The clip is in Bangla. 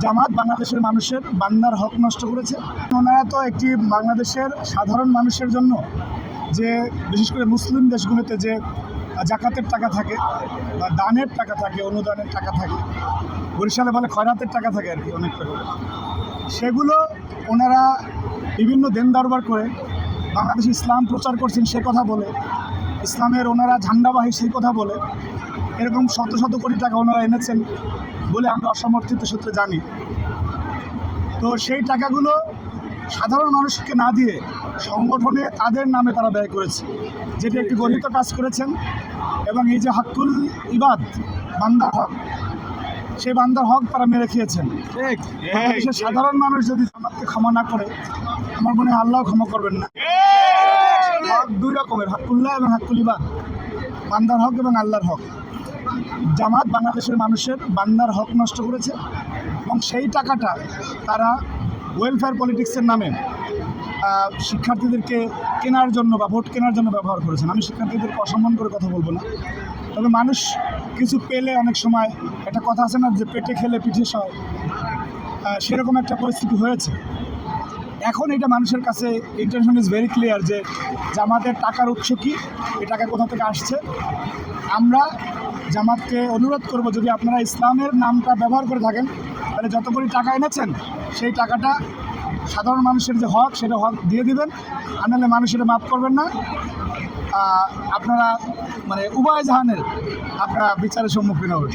জামাত বাংলাদেশের মানুষের বান্দার হক নষ্ট করেছে। ওনারা তো একটি বাংলাদেশের সাধারণ মানুষের জন্য যে বিশেষ করে মুসলিম দেশগুলোতে যে জাকাতের টাকা থাকে বা দানের টাকা থাকে, অনুদানের টাকা থাকে, বরিশালে বলে খয়রাতের টাকা থাকে আর কি, অনেক টাকা, সেগুলো ওনারা বিভিন্ন দেন দরবার করে বাংলাদেশে ইসলাম প্রচার করছেন সে কথা বলে, ইসলামের ওনারা ঝান্ডাবাহী সেই কথা বলে এরকম শত শত কোটি টাকা ওনারা এনেছেন বলে আমরা অসমর্থিত সূত্রে জানি। তো সেই টাকাগুলো সাধারণ মানুষকে না দিয়ে সংগঠনে তাদের নামে তারা ব্যয় করেছে, যেটা একটি গর্হিত কাজ করেছেন। এবং এই যে হাক্কুল ইবাদ, বান্দার হক, সেই বান্দার হক তারা মেরে খেয়েছেন। বাংলাদেশের সাধারণ মানুষ যদি জামাতকে ক্ষমা না করে, আমার মনে হয় আল্লাহ ক্ষমা করবেন না। হক দুই রকমের, হাক্কুল্লাহ এবং হাক্কুল ইবাদ, বান্দার হক এবং আল্লাহর হক। জামাত বাংলাদেশের মানুষের বান্দার হক নষ্ট করেছে এবং সেই টাকাটা তারা ওয়েলফেয়ার পলিটিক্সের নামে শিক্ষার্থীদেরকে কেনার জন্য বা ভোট কেনার জন্য ব্যবহার করেছেন। আমি শিক্ষার্থীদেরকে অসম্মান করে কথা বলবো না, তবে মানুষ কিছু পেলে অনেক সময় একটা কথা আছে না যে পেটে খেলে পিঠে সয়, সেরকম একটা পরিস্থিতি হয়েছে। এখন এটা মানুষের কাছে ইন্টেনশন ইজ ভেরি ক্লিয়ার যে জামাতের টাকার উৎস কী, এই টাকা কোথা থেকে আসছে। আমরা জামাতকে অনুরোধ করব, যদি আপনারা ইসলামের নামটা ব্যবহার করে থাকেন তাহলে যত কোটি টাকা এনেছেন সেই টাকাটা সাধারণ মানুষের যে হক সেটা হক দিয়ে দিবেন, আর নাহলে মানুষ এটা মাফ করবেন না। আপনারা মানে উভয় জাহানের আপনারা বিচারের সম্মুখীন হবেন।